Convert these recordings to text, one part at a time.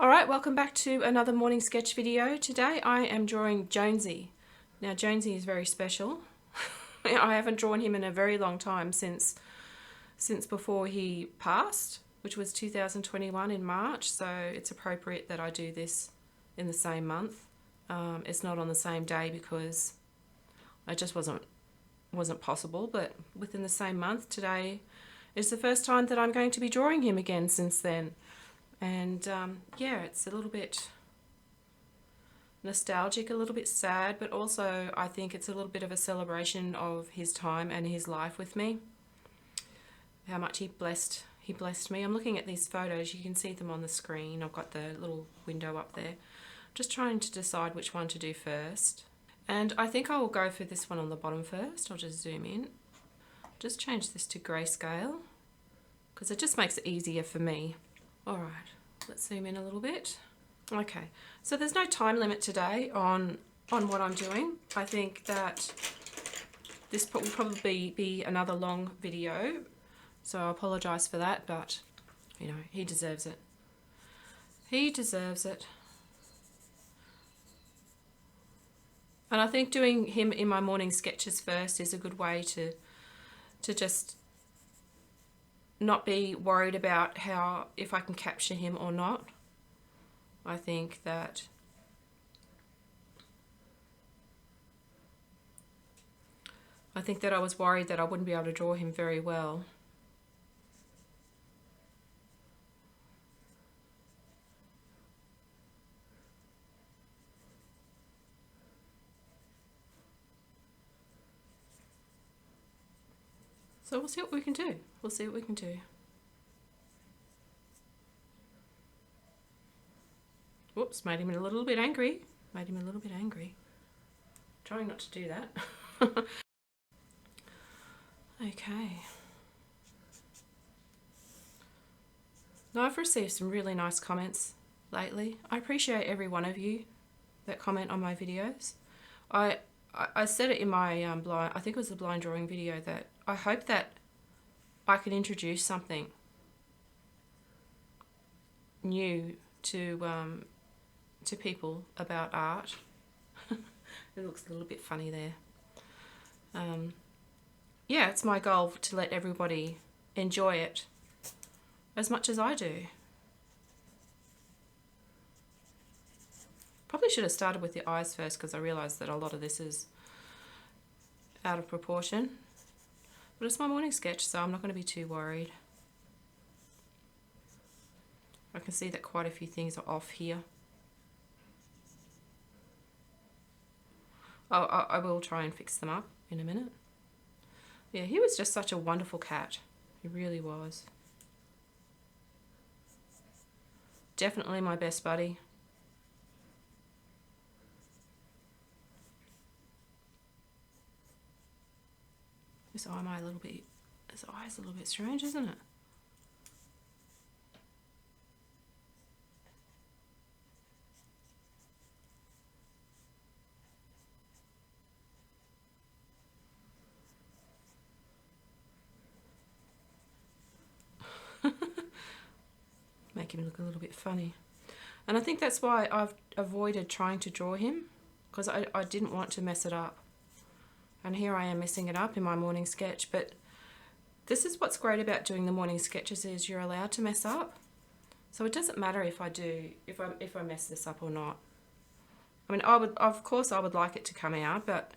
Alright, welcome back to another morning sketch video. Today I am drawing Jonesy. Now Jonesy is very special. I haven't drawn him in a very long time since before he passed, which was 2021 in March, so it's appropriate that I do this in the same month. It's not on the same day because it just wasn't possible, but within the same month. Today is the first time that I'm going to be drawing him again since then. And yeah, it's a little bit nostalgic, a little bit sad, but also I think it's a little bit of a celebration of his time and his life with me. How much he blessed me. I'm looking at these photos, you can see them on the screen. I've got the little window up there. Just trying to decide which one to do first. And I think I will go for this one on the bottom first. I'll just zoom in. Just change this to grayscale because it just makes it easier for me. All right, let's zoom in a little bit. Okay, so there's no time limit today on what I'm doing. I think that this will probably be another long video, so I apologize for that, but you know, he deserves it. He deserves it. And I think doing him in my morning sketches first is a good way to just not be worried about if I can capture him or not. I think that I was worried that I wouldn't be able to draw him very well. So we'll see what we can do. We'll see what we can do. Whoops, made him a little bit angry. Trying not to do that. Okay. Now I've received some really nice comments lately. I appreciate every one of you that comment on my videos. I said it in my I think it was the blind drawing video, that I hope that I can introduce something new to people about art. It looks a little bit funny there. Yeah, it's my goal to let everybody enjoy it as much as I do. Probably should have started with the eyes first because I realised that a lot of this is out of proportion. But it's my morning sketch, so I'm not going to be too worried. I can see that quite a few things are off here. I will try and fix them up in a minute. Yeah, he was just such a wonderful cat. He really was. Definitely my best buddy. His eye's a little bit strange, isn't it? Make him look a little bit funny. And I think that's why I've avoided trying to draw him, because I didn't want to mess it up. And here I am messing it up in my morning sketch, but this is what's great about doing the morning sketches, is you're allowed to mess up. So it doesn't matter if I mess this up or not. I mean, of course I would like it to come out, but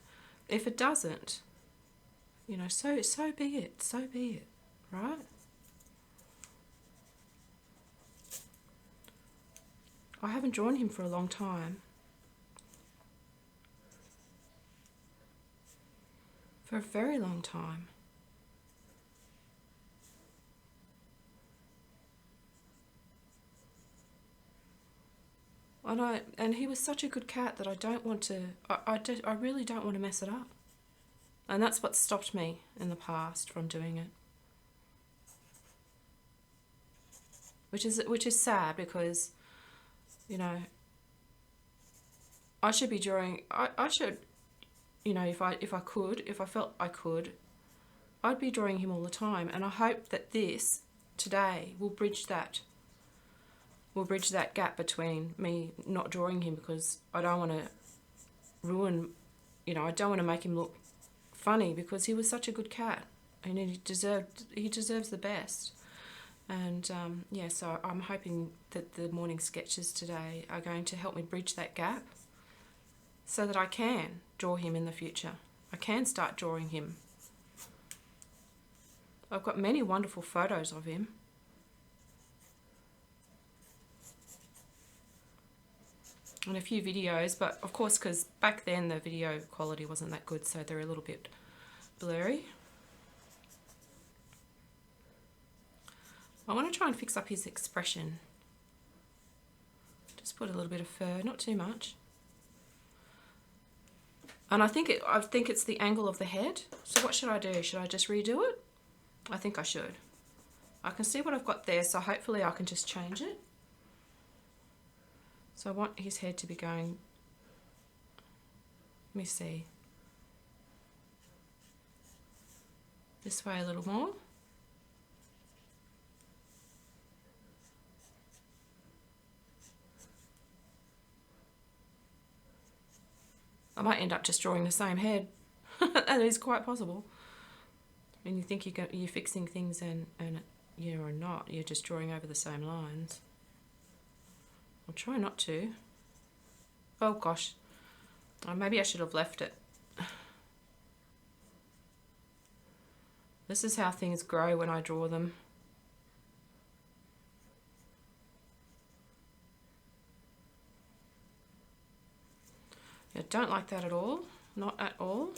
if it doesn't, you know, so be it, right? I haven't drawn him for a long time. For a very long time. And he was such a good cat that I don't want to, I really don't want to mess it up. And that's what stopped me in the past from doing it. Which is sad, because, you know, I should be drawing, I should, you know, if I felt I could, I'd be drawing him all the time. And I hope that this today will bridge that will bridge that gap between me not drawing him because I don't want to ruin, I don't want to make him look funny because he was such a good cat and he deserves the best. And yeah, so I'm hoping that the morning sketches today are going to help me bridge that gap so that I can draw him in the future. I can start drawing him. I've got many wonderful photos of him. And a few videos, but of course because back then the video quality wasn't that good, so they're a little bit blurry. I want to try and fix up his expression. Just put a little bit of fur, not too much. And I think it's the angle of the head. So what should I do? Should I just redo it? I think I should. I can see what I've got there, so hopefully I can just change it. So I want his head to be going, let me see, this way a little more. I might end up just drawing the same head. That is quite possible. And you think you're fixing things and you're not. You're just drawing over the same lines. I'll try not to. Oh gosh. Oh, maybe I should have left it. This is how things grow when I draw them. I don't like that at all. Not at all.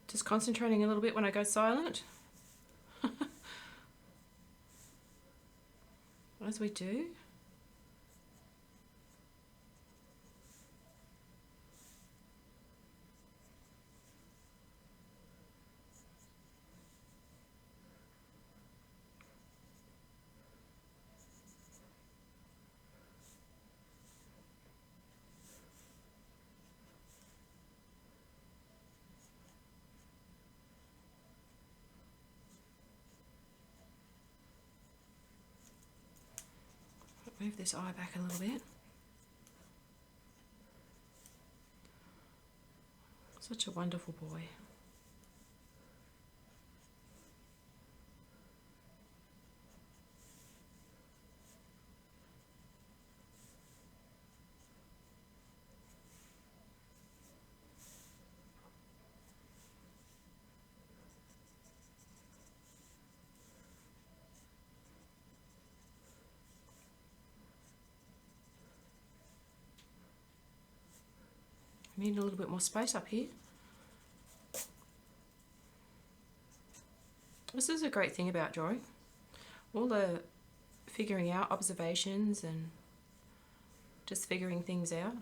Just concentrating a little bit when I go silent. As we do. Move this eye back a little bit. Such a wonderful boy. Need a little bit more space up here. This is a great thing about drawing. All the figuring out observations and just figuring things out.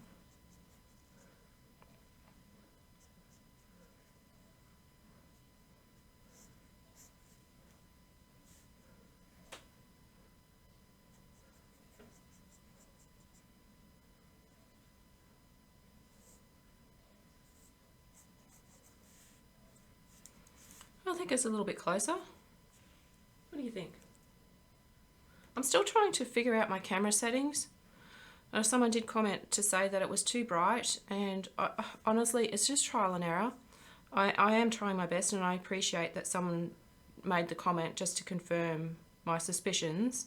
I think it's a little bit closer. What do you think? I'm still trying to figure out my camera settings. Someone did comment to say that it was too bright, and honestly, it's just trial and error. I am trying my best, and I appreciate that someone made the comment just to confirm my suspicions.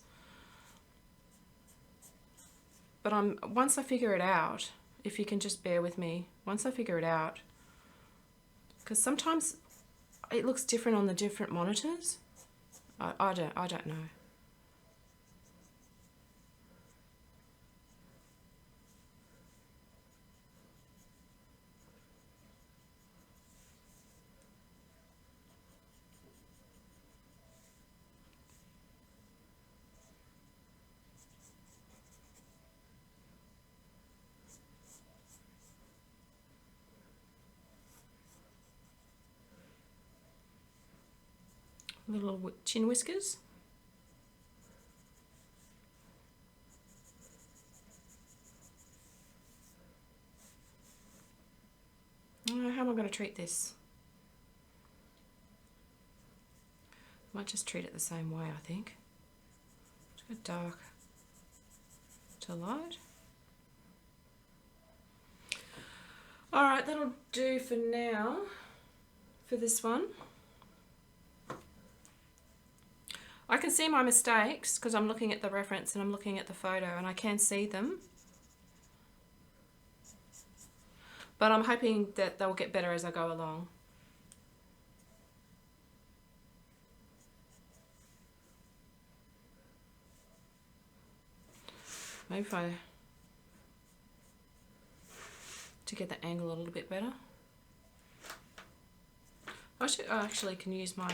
But once I figure it out, if you can just bear with me, once I figure it out, because sometimes it looks different on the different monitors. I don't know. Little chin whiskers. How am I going to treat this? Might just treat it the same way, I think. Just go dark to light. Alright, that'll do for now, for this one. I can see my mistakes because I'm looking at the reference and I'm looking at the photo and I can see them. But I'm hoping that they'll get better as I go along. Maybe if I, to get the angle a little bit better. I actually can use my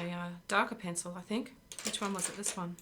darker pencil, I think. Which one was it? This one.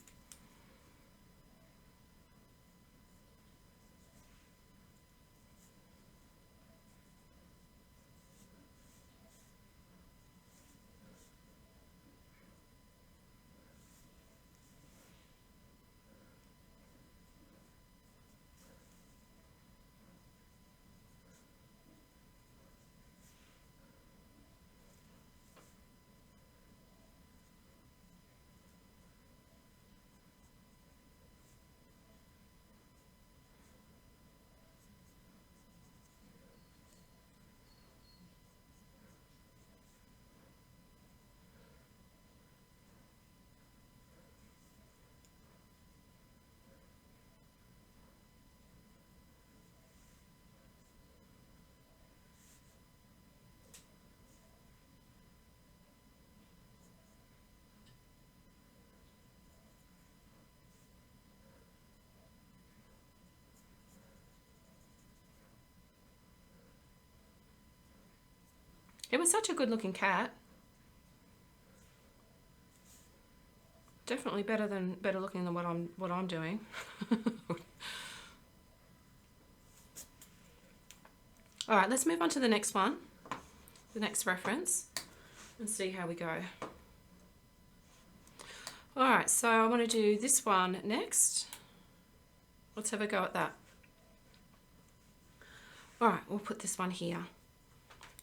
It was such a good looking cat. Definitely better looking than what I'm doing. All right, let's move on to the next one, the next reference, and see how we go. All right, so I want to do this one next. Let's have a go at that. All right, we'll put this one here.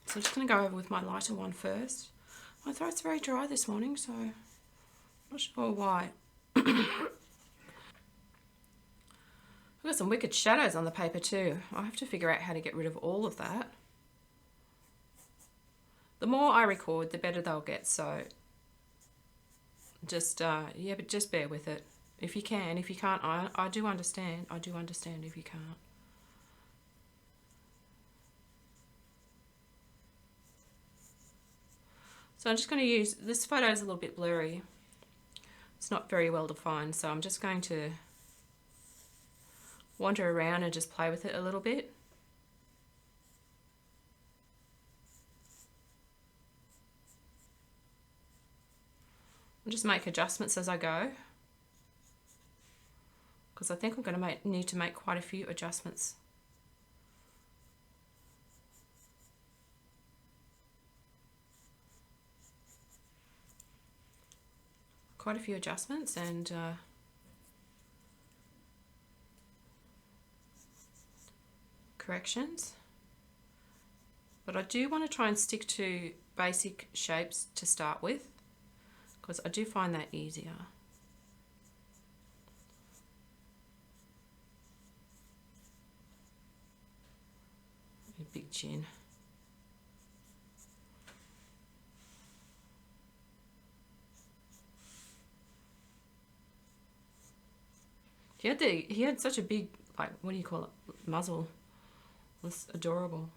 So I'm just going to go over with my lighter one first. My throat's very dry this morning, so I'm not sure why. I've got some wicked shadows on the paper too. I have to figure out how to get rid of all of that. The more I record, the better they'll get, so just, yeah, but just bear with it. If you can. If you can't, I do understand. I do understand if you can't. So I'm just going to use, this photo is a little bit blurry. It's not very well defined, so I'm just going to wander around and just play with it a little bit. I'll just make adjustments as I go, because I think I'm going to need to make quite a few adjustments. Quite a few adjustments and corrections, but I do want to try and stick to basic shapes to start with, because I do find that easier. A big chin. He had such a big, like, what do you call it, muzzle. It was adorable.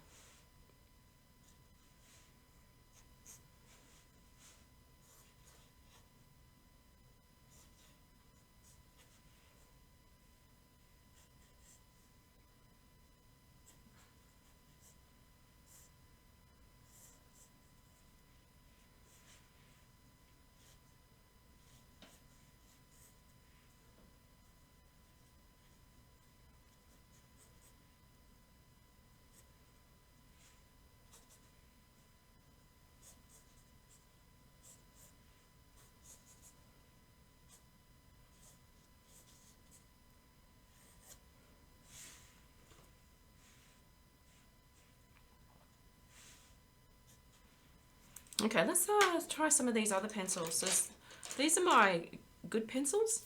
Okay, let's try some of these other pencils. So these are my good pencils.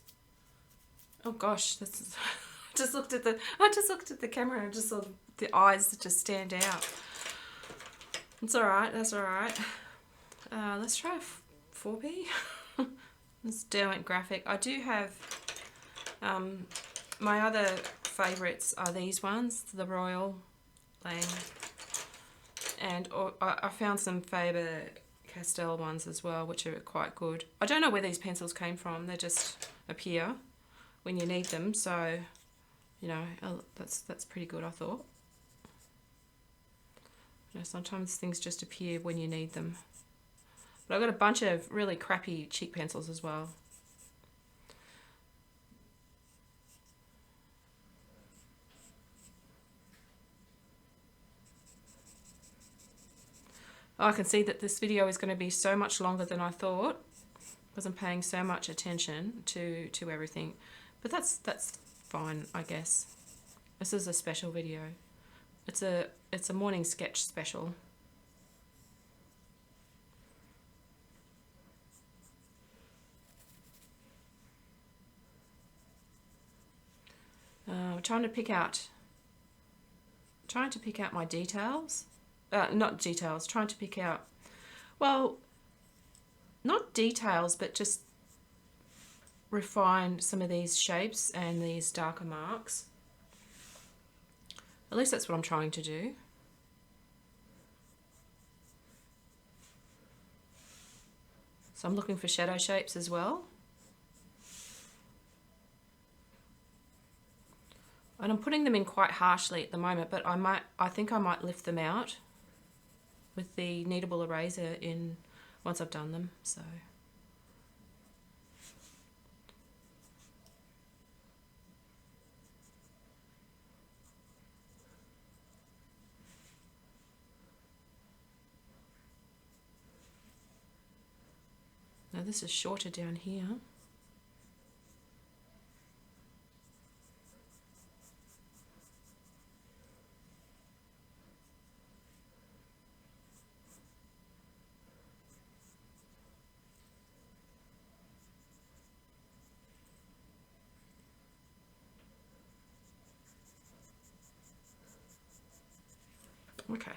Oh gosh, this is, I just looked at the camera and just saw the eyes that just stand out. It's all right. That's all right. Let's try 4B. This Derwent graphic. I do have my other favourites are these ones, the Royal Lang, and I found some Faber-Castell ones as well, which are quite good. I don't know where these pencils came from. They just appear when you need them, so you know, that's pretty good, I thought. You know, sometimes things just appear when you need them. But I've got a bunch of really crappy cheap pencils as well. Oh, I can see that this video is going to be so much longer than I thought because I'm paying so much attention to everything. But that's fine, I guess. This is a special video. It's a morning sketch special. Trying to pick out my details. Not details. Trying to pick out, well, not details, but just refine some of these shapes and these darker marks. At least that's what I'm trying to do. So I'm looking for shadow shapes as well. And I'm putting them in quite harshly at the moment, but I think I might lift them out with the kneadable eraser in once I've done them. So now this is shorter down here. Okay.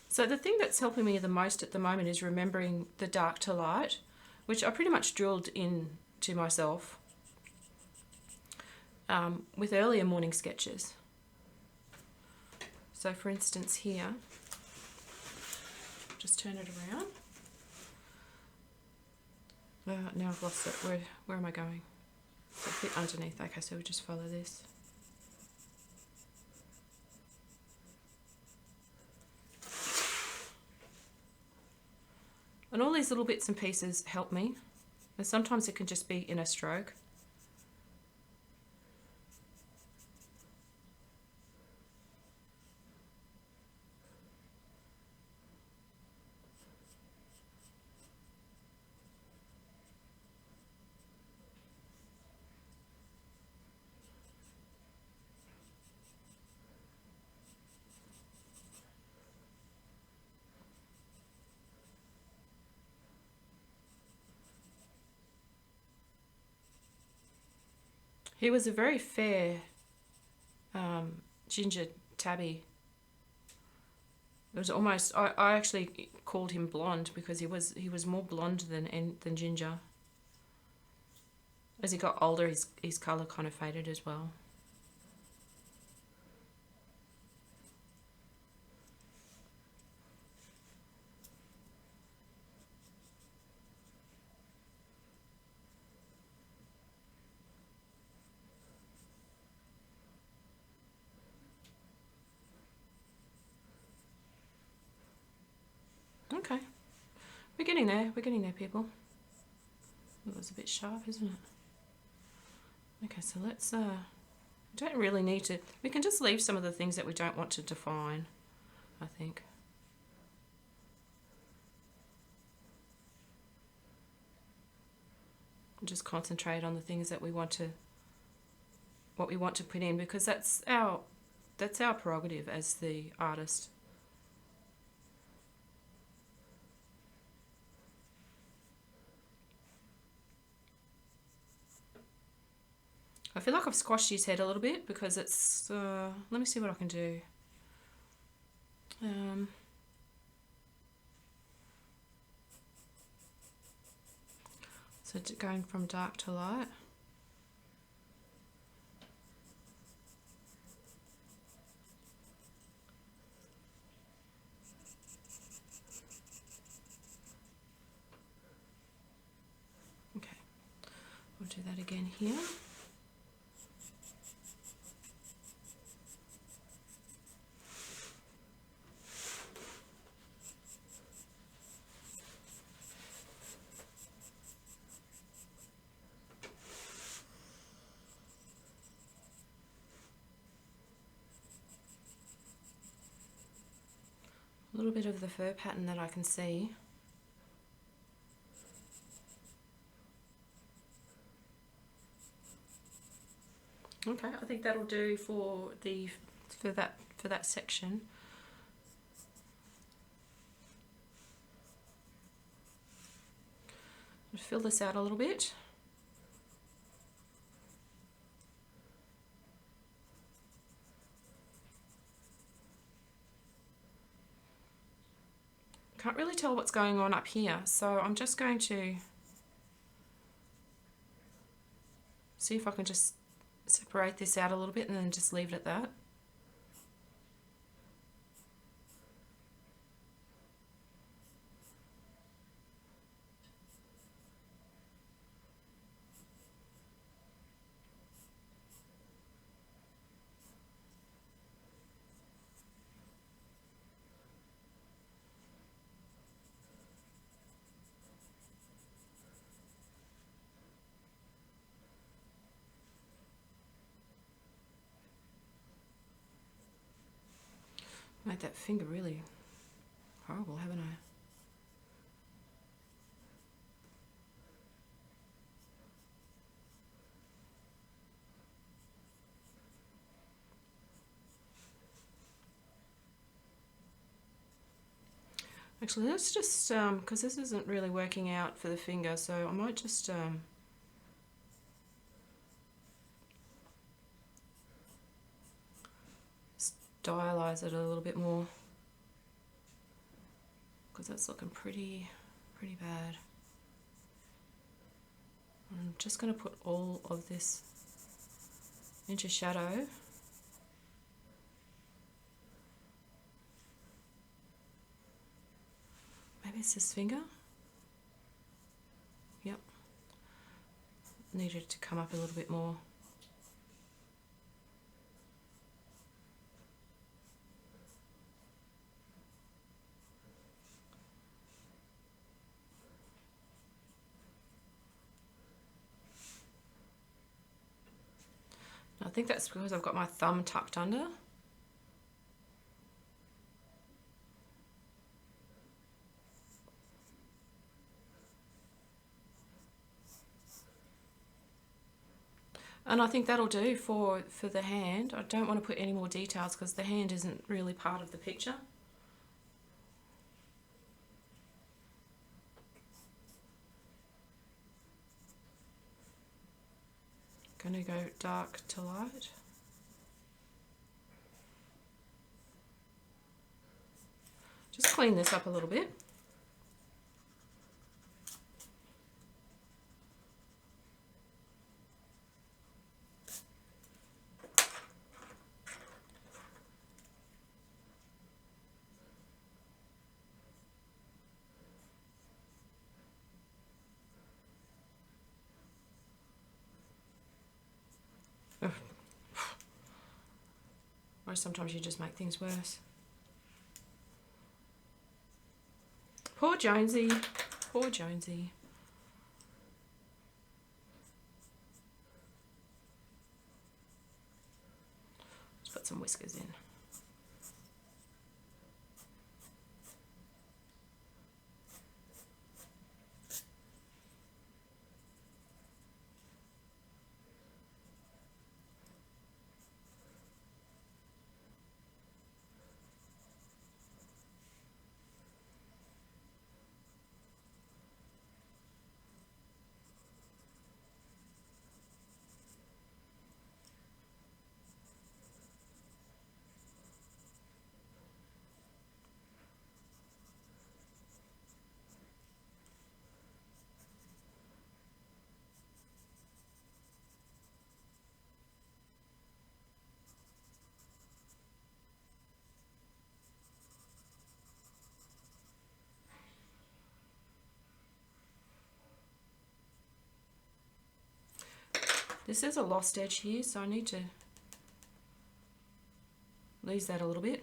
So the thing that's helping me the most at the moment is remembering the dark to light, which I pretty much drilled in to myself with earlier morning sketches. So for instance here, just turn it around. Now I've lost it. Where am I going? So a bit underneath. Okay, so we'll just follow this. And all these little bits and pieces help me. And sometimes it can just be in a stroke. He was a very fair ginger tabby. It was almost, I actually called him blonde because he was more blonde than ginger. As he got older, his colour kind of faded as well. Okay, we're getting there, people. That was a bit sharp, isn't it? Okay, so let's, don't really need to, we can just leave some of the things that we don't want to define, I think. Just concentrate on the things that we want to, what we want to put in, because that's our prerogative as the artist. I feel like I've squashed his head a little bit because it's, let me see what I can do. So going from dark to light. Okay, we'll do that again here. A little bit of the fur pattern that I can see. Okay, I think that'll do for that section. I'll fill this out a little bit. Can't really tell what's going on up here, so I'm just going to see if I can just separate this out a little bit and then just leave it at that. Made that finger really horrible, haven't I? Actually, let's just, because this isn't really working out for the finger, so I might just stylize it a little bit more, because that's looking pretty bad. I'm just going to put all of this into shadow. Maybe it's this finger. Yep. Needed to come up a little bit more. I think that's because I've got my thumb tucked under. And I think that'll do for the hand. I don't want to put any more details because the hand isn't really part of the picture. Going to go dark to light. Just clean this up a little bit. Or sometimes you just make things worse. Poor Jonesy. Poor Jonesy. Let's put some whiskers in. This is a lost edge here, so I need to lose that a little bit.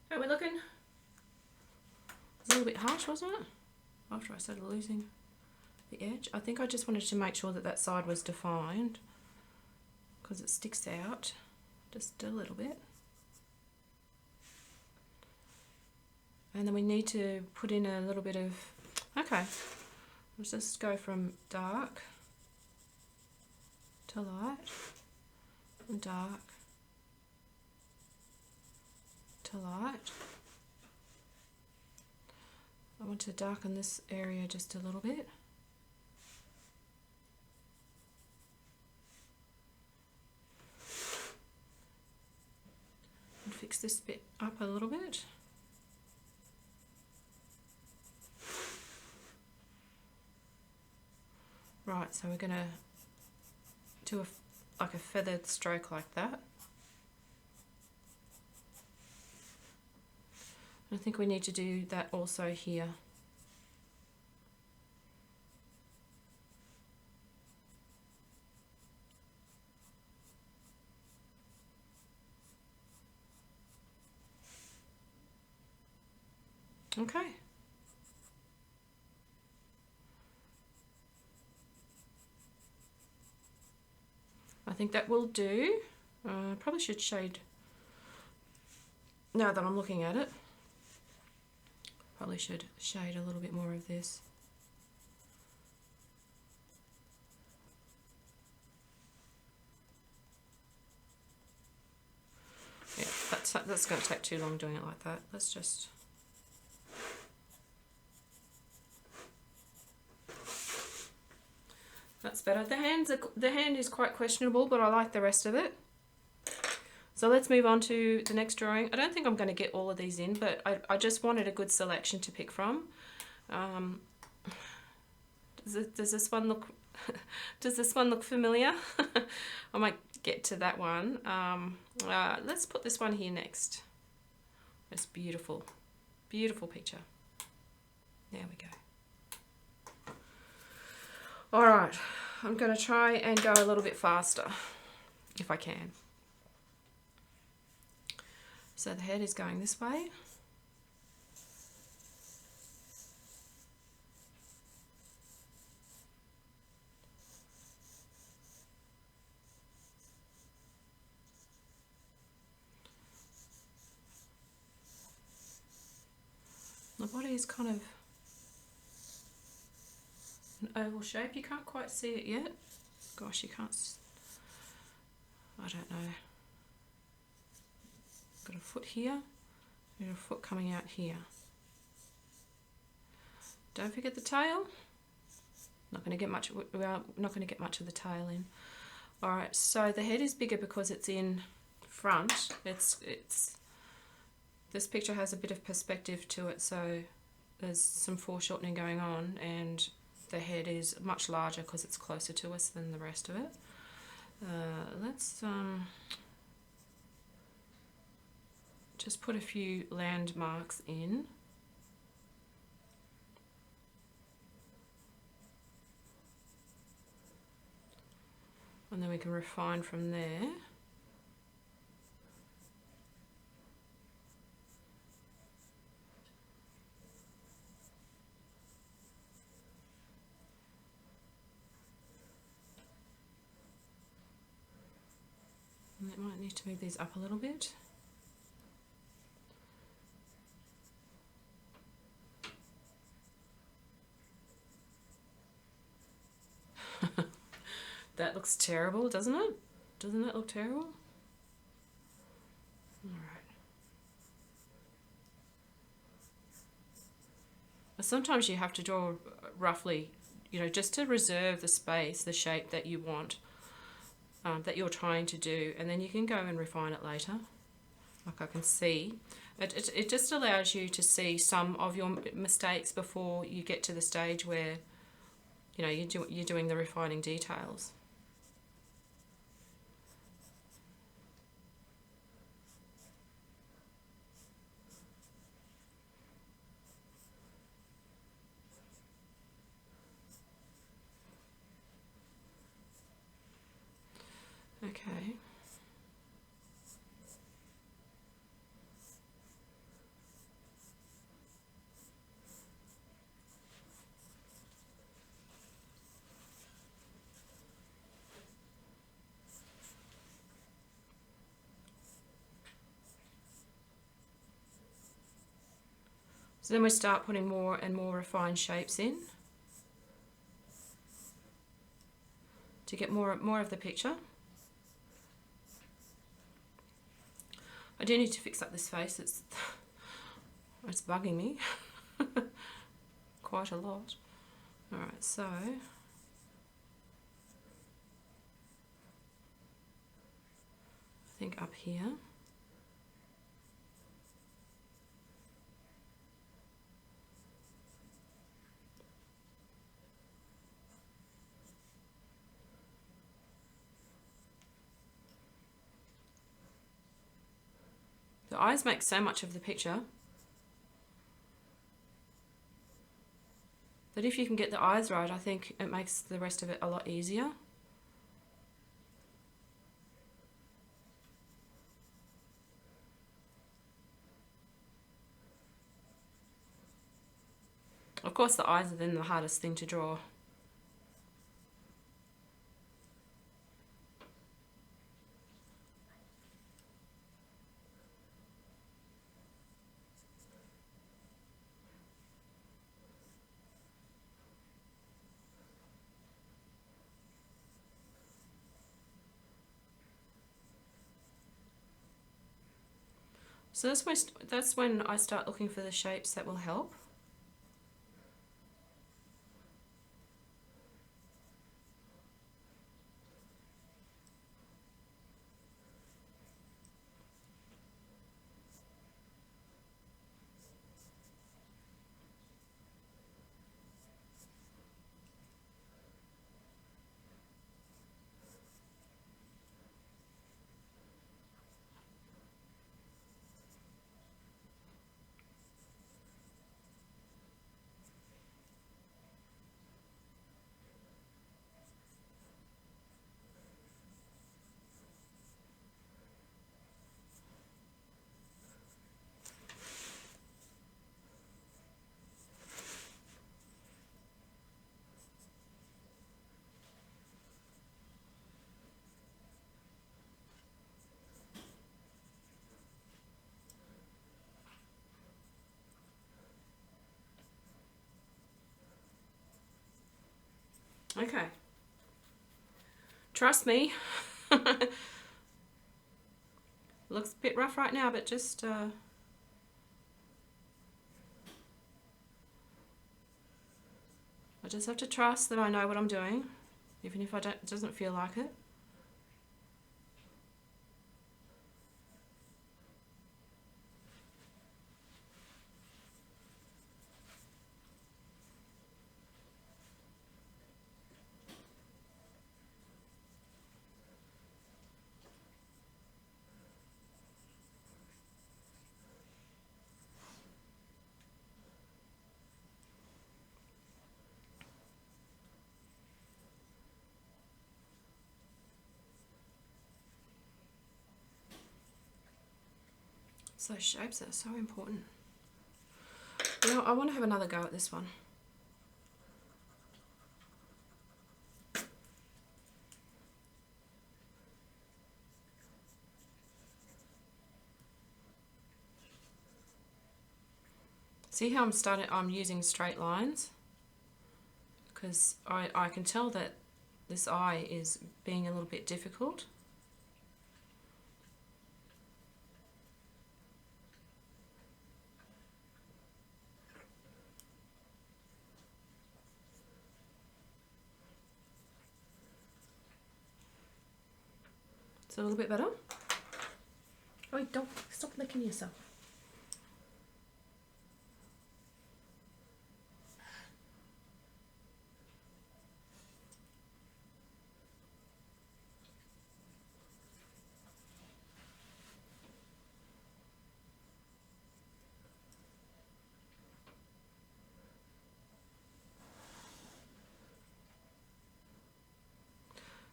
How are we looking? It's a little bit harsh, wasn't it? After I started losing the edge. I think I just wanted to make sure that that side was defined because it sticks out just a little bit. And then we need to put in a little bit of, okay, let's just go from dark to light and dark to light. I want to darken this area just a little bit. And fix this bit up a little bit. Right, so we're going to do like a feathered stroke like that. I think we need to do that also here. Okay. I think that will do. Probably should shade, now that I'm looking at it, probably should shade a little bit more of this. Yeah, that's going to take too long doing it like that. Let's just... That's better. The hand is quite questionable, but I like the rest of it. So let's move on to the next drawing. I don't think I'm going to get all of these in, but I just wanted a good selection to pick from. Does this one look does this one look familiar? I might get to that one. Let's put this one here next. It's beautiful, beautiful picture. There we go. All right, I'm going to try and go a little bit faster if I can. So the head is going this way. The body is kind of an oval shape. You can't quite see it yet. Gosh, you can't. I don't know. Got a foot here and a foot coming out here. Don't forget the tail. Not going to get much. We're not going to get much of the tail in. All right. So the head is bigger because it's in front. This picture has a bit of perspective to it, so there's some foreshortening going on, and the head is much larger because it's closer to us than the rest of it. Let's just put a few landmarks in. And then we can refine from there. And it might need to move these up a little bit. That looks terrible, doesn't it? Doesn't that look terrible? All right. But sometimes you have to draw roughly, just to reserve the space, the shape that you want, that you're trying to do, and then you can go and refine it later. Like I can see. It just allows you to see some of your mistakes before you get to the stage where, you know, you're doing the refining details. Okay. So then we start putting more and more refined shapes in to get more of the picture. I do need to fix up this face. It's bugging me quite a lot. All right, so I think up here. The eyes make so much of the picture that if you can get the eyes right, I think it makes the rest of it a lot easier. Of course, the eyes are then the hardest thing to draw. So that's when I start looking for the shapes that will help. Okay. Trust me. Looks a bit rough right now, but just I just have to trust that I know what I'm doing, even if it doesn't feel like it. So shapes are so important. You know, I want to have another go at this one. See how I'm using straight lines? Because I can tell that this eye is being a little bit difficult. It's a little bit better. Oh, don't stop licking yourself.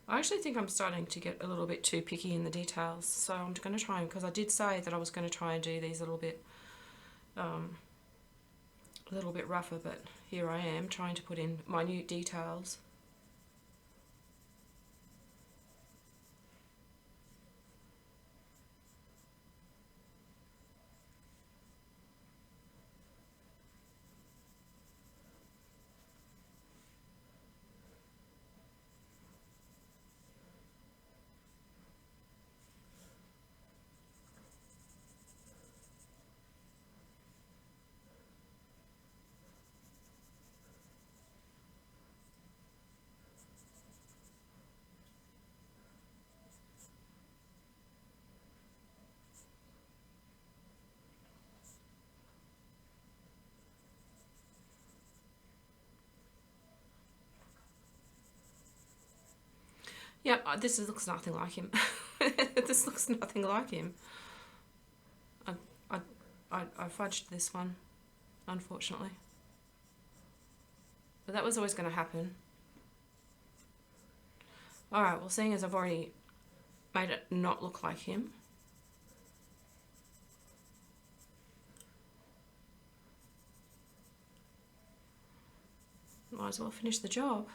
I actually think I'm starting to get a little bit too picky in the details, so I'm going to try and, because I did say that I was going to try and do these a little bit rougher, but here I am trying to put in minute details. Yeah, this looks nothing like him. This looks nothing like him. I, I, I fudged this one, unfortunately. But that was always going to happen. Alright, well, seeing as I've already made it not look like him, might as well finish the job.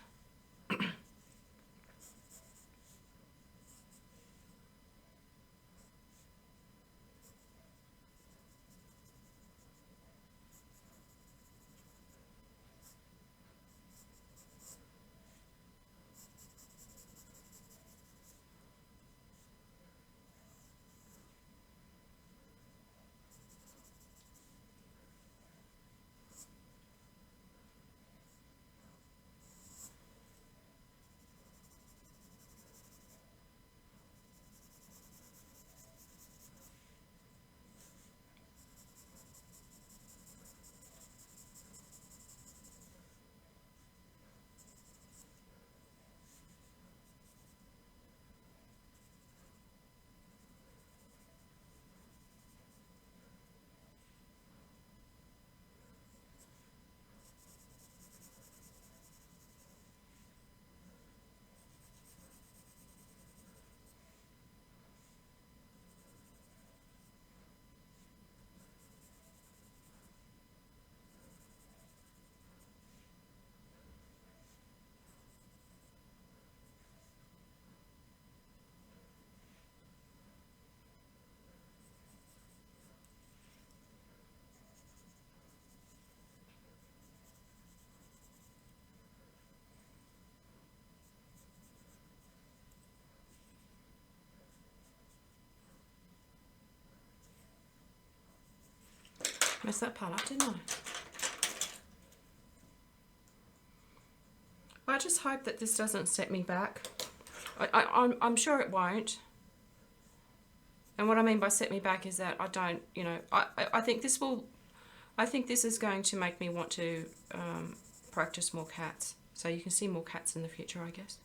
Messed that part up, didn't I? I just hope that this doesn't set me back. I'm sure it won't. And what I mean by set me back is that I don't, you know, I think this will, I think this is going to make me want to practice more cats. So you can see more cats in the future, I guess.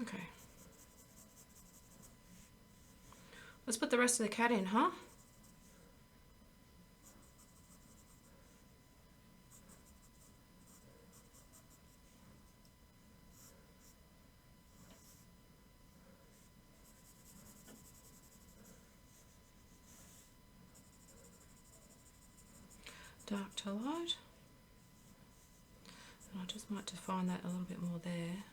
Okay. Let's put the rest of the cat in, huh? Dark to light. And I just might define that a little bit more there.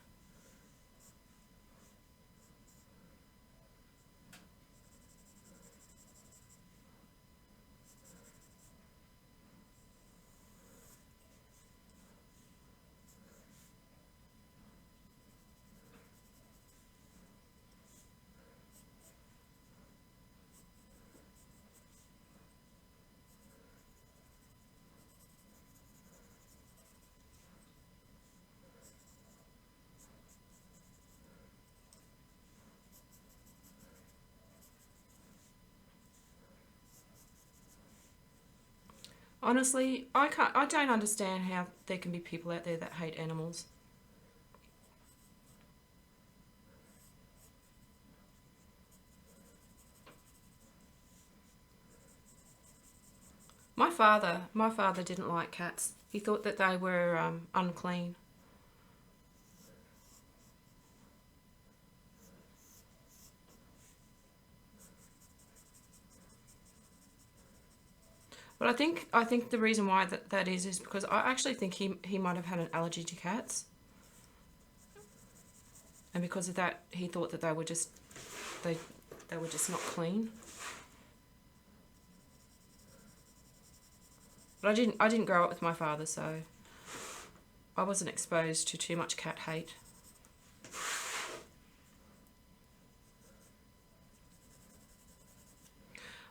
Honestly, I don't understand how there can be people out there that hate animals. My father didn't like cats. He thought that they were unclean. But I think the reason why that is because I actually think he might have had an allergy to cats, and because of that, he thought that they they were just not clean. But I didn't grow up with my father, so I wasn't exposed to too much cat hate.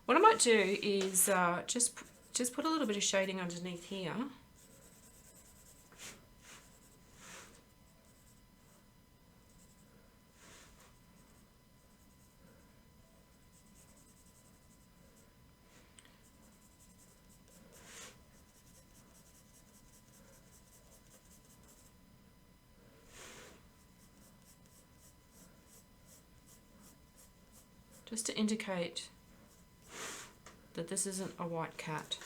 What I might do is just put a little bit of shading underneath here. Just to indicate that this isn't a white cat.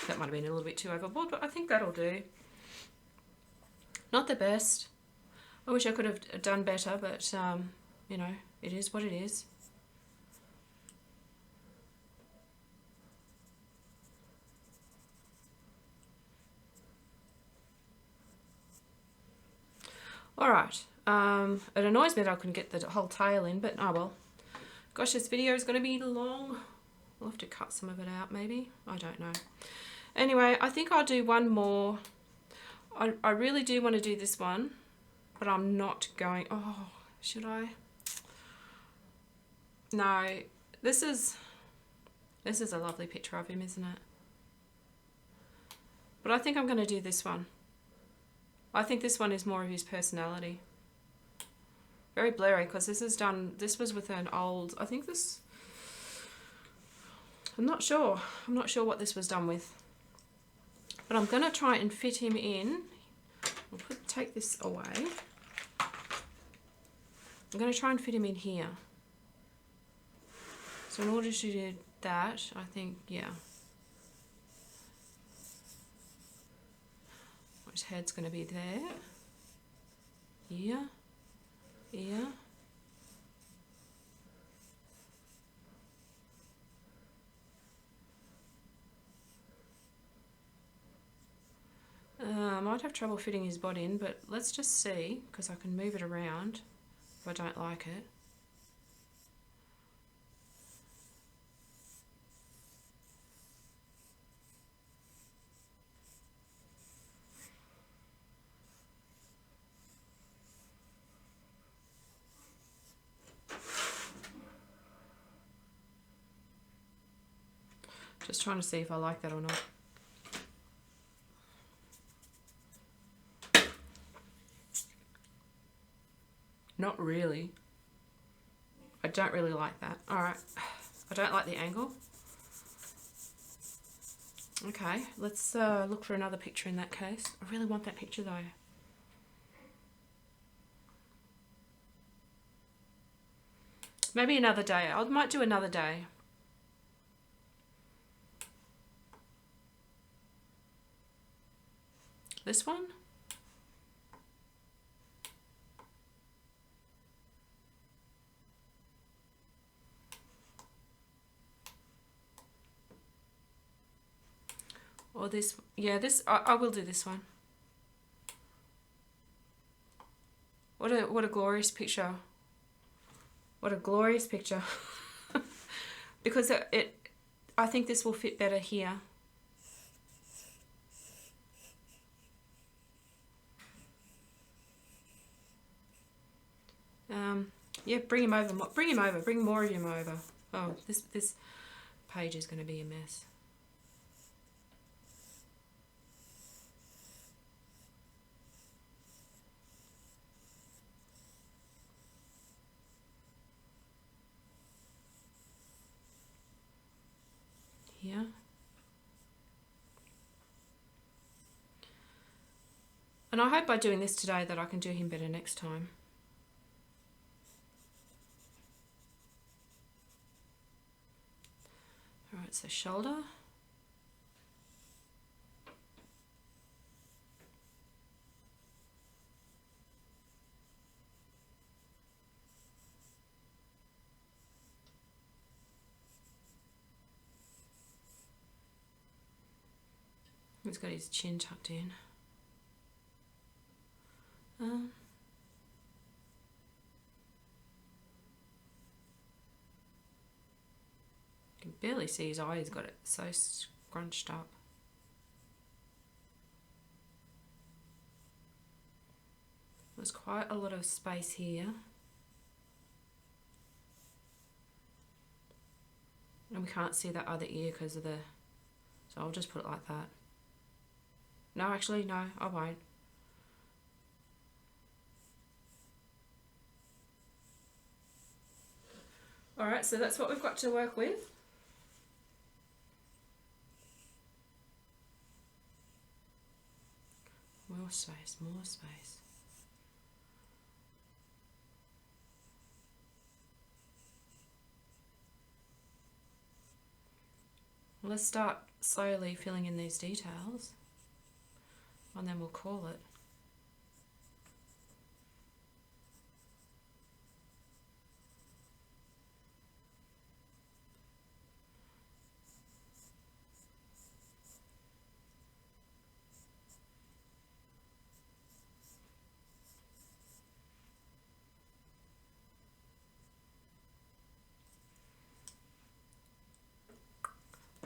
That might have been a little bit too overboard, but I think that'll do. Not the best. I wish I could have done better, but you know, it is what it is. Alright, it annoys me that I couldn't get the whole tail in, but oh well. Gosh, this video is going to be long. I'll have to cut some of it out maybe. I don't know. Anyway, I think I'll do one more. I really do want to do this one, but I'm not going... Oh, should I? No, this is a lovely picture of him, isn't it? But I think I'm going to do this one. I think this one is more of his personality. Very blurry because this was with an old, I think this, I'm not sure what this was done with. But I'm going to try and fit him in. I'll take this away. I'm going to try and fit him in here. So in order to do that, I think, yeah. His head's going to be there. Here. Here. I might have trouble fitting his body in, but let's just see, because I can move it around if I don't like it. Just trying to see if I like that or not. Not really. I don't really like that. Alright. I don't like the angle. Okay, let's look for another picture in that case. I really want that picture though. Maybe another day. I might do another day. This one? Or this, yeah, this, I will do this one. What a glorious picture. What a glorious picture. Because I think this will fit better here. Yeah, bring him over, bring him over, bring more of him over. Oh, this page is going to be a mess. Here. And I hope by doing this today that I can do him better next time. Alright, so shoulder. He's got his chin tucked in. You can barely see his eye, he's got it so scrunched up. There's quite a lot of space here. And we can't see that other ear because of the... So I'll just put it like that. No, actually, no, I won't. Alright, so that's what we've got to work with. More space, more space. Let's start slowly filling in these details, and then we'll call it.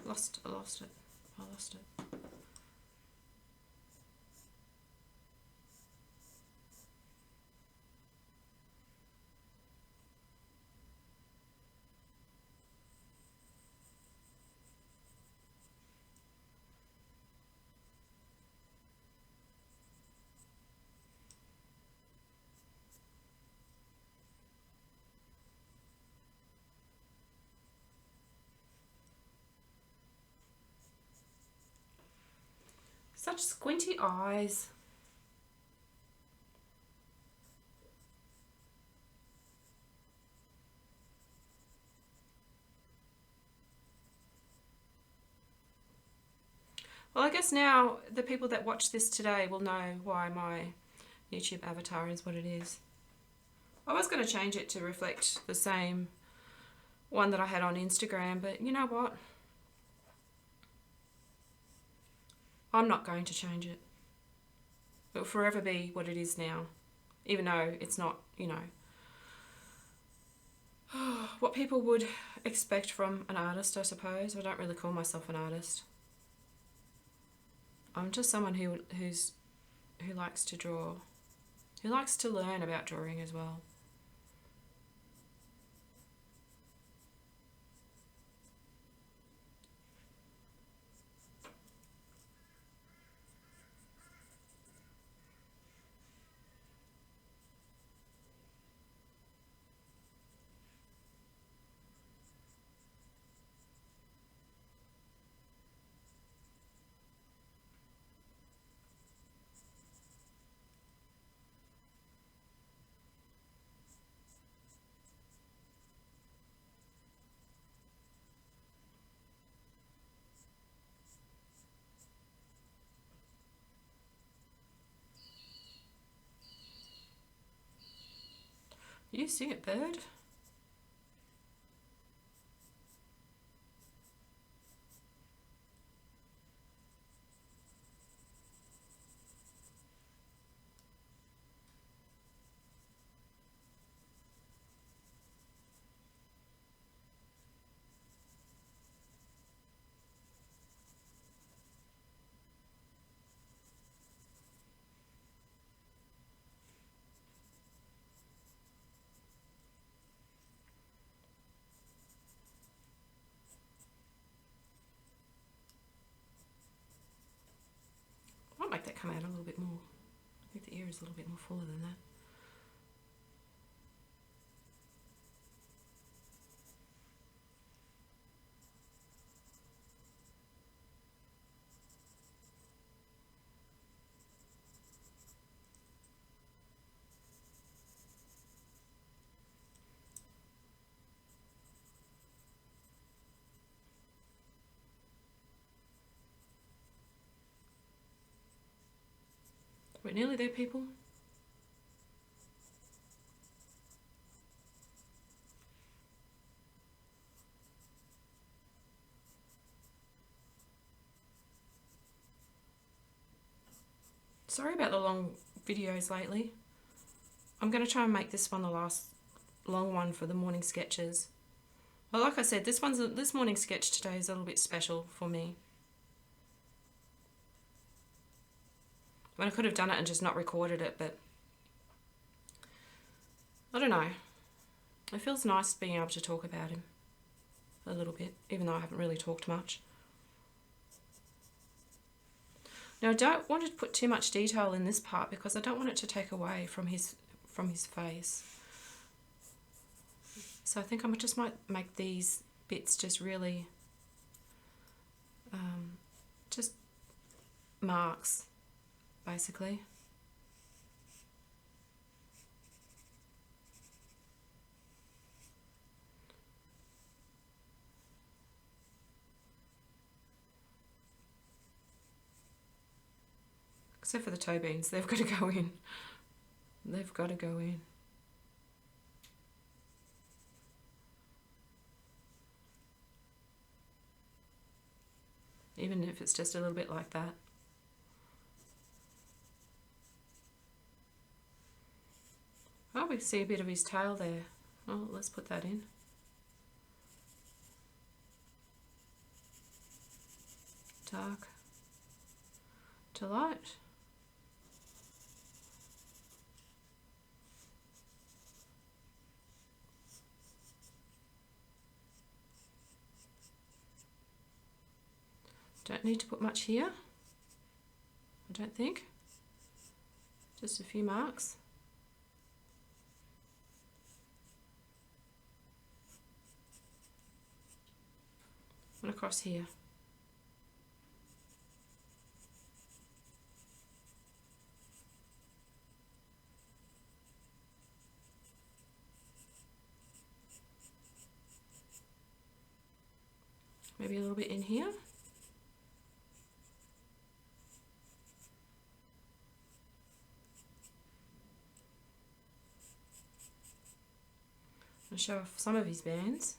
I lost it. Such squinty eyes. Well, I guess now the people that watch this today will know why my YouTube avatar is what it is. I was going to change it to reflect the same one that I had on Instagram, but you know what? I'm not going to change it. It will forever be what it is now, even though it's not, you know, what people would expect from an artist, I suppose. I don't really call myself an artist. I'm just someone who likes to draw, who likes to learn about drawing as well. You see it, bird? is a little bit more fuller than that. We're nearly there, people. Sorry about the long videos lately. I'm going to try and make this one the last long one for the morning sketches. Well, like I said, this morning sketch today is a little bit special for me. I could have done it and just not recorded it, but I don't know. It feels nice being able to talk about him a little bit, even though I haven't really talked much. Now, I don't want to put too much detail in this part because I don't want it to take away from his face. So I think I just might make these bits just really just marks, basically. Except for the toe beans, they've got to go in. They've got to go in. Even if it's just a little bit like that. Oh, we see a bit of his tail there. Oh, let's put that in. Dark to light. Don't need to put much here, I don't think. Just a few marks. And across here. Maybe a little bit in here. I'll show off some of his bands.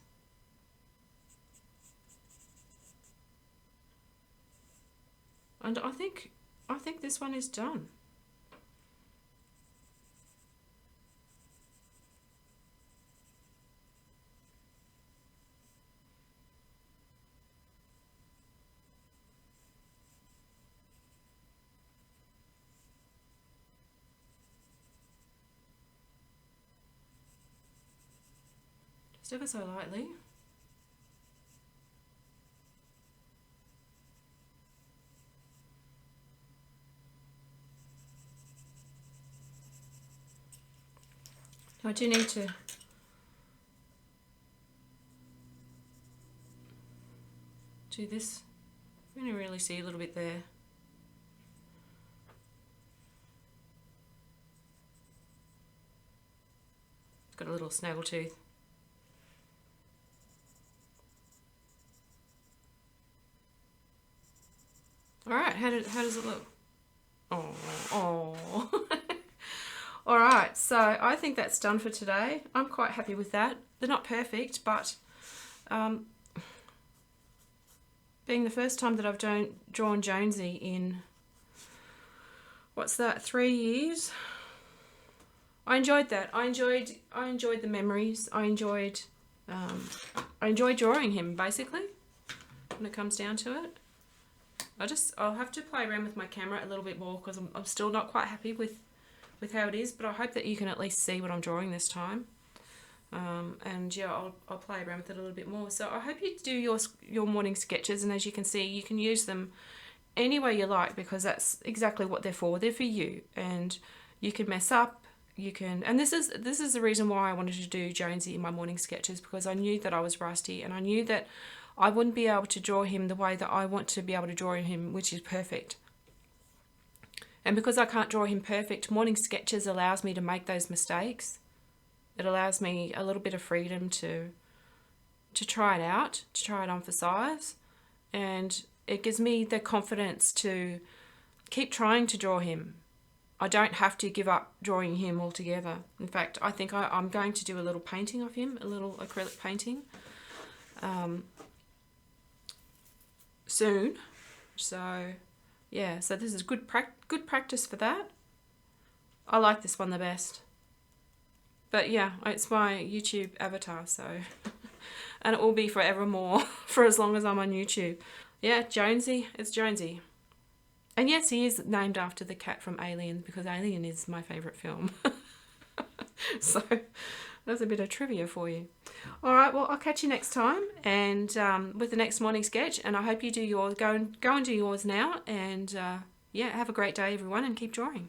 And I think this one is done. Just ever so lightly. I do need to do this. You can really see a little bit there. It's got a little snaggletooth. All right, how does it look? Oh. All right, so I think that's done for today. I'm quite happy with that. They're not perfect, but being the first time that I've drawn Jonesy in, what's that, 3 years? I enjoyed that. I enjoyed the memories. I enjoyed drawing him, basically, when it comes down to it. I'll have to play around with my camera a little bit more because I'm still not quite happy with how it is, but I hope that you can at least see what I'm drawing this time. And yeah, I'll play around with it a little bit more. So I hope you do your morning sketches, and as you can see, you can use them any way you like because that's exactly what they're for. They're for you, and You can mess up, you can, and this is the reason why I wanted to do Jonesy in my morning sketches, because I knew that I was rusty, and I knew that I wouldn't be able to draw him the way that I want to be able to draw him, which is perfect. And because I can't draw him perfect, morning sketches allows me to make those mistakes. It allows me a little bit of freedom to try it out, to try it on for size, and it gives me the confidence to keep trying to draw him. I don't have to give up drawing him altogether. In fact, I think I'm going to do a little painting of him, a little acrylic painting, soon. So yeah, so this is good practice for that. I like this one the best. But yeah, it's my YouTube avatar, so and it will be forevermore for as long as I'm on YouTube. Yeah, Jonesy, it's Jonesy. And yes, he is named after the cat from Alien, because Alien is my favourite film. So that's a bit of trivia for you. All right, well, I'll catch you next time, and with the next morning sketch. And I hope you do yours. Go and do yours now. And yeah, have a great day, everyone, and keep drawing.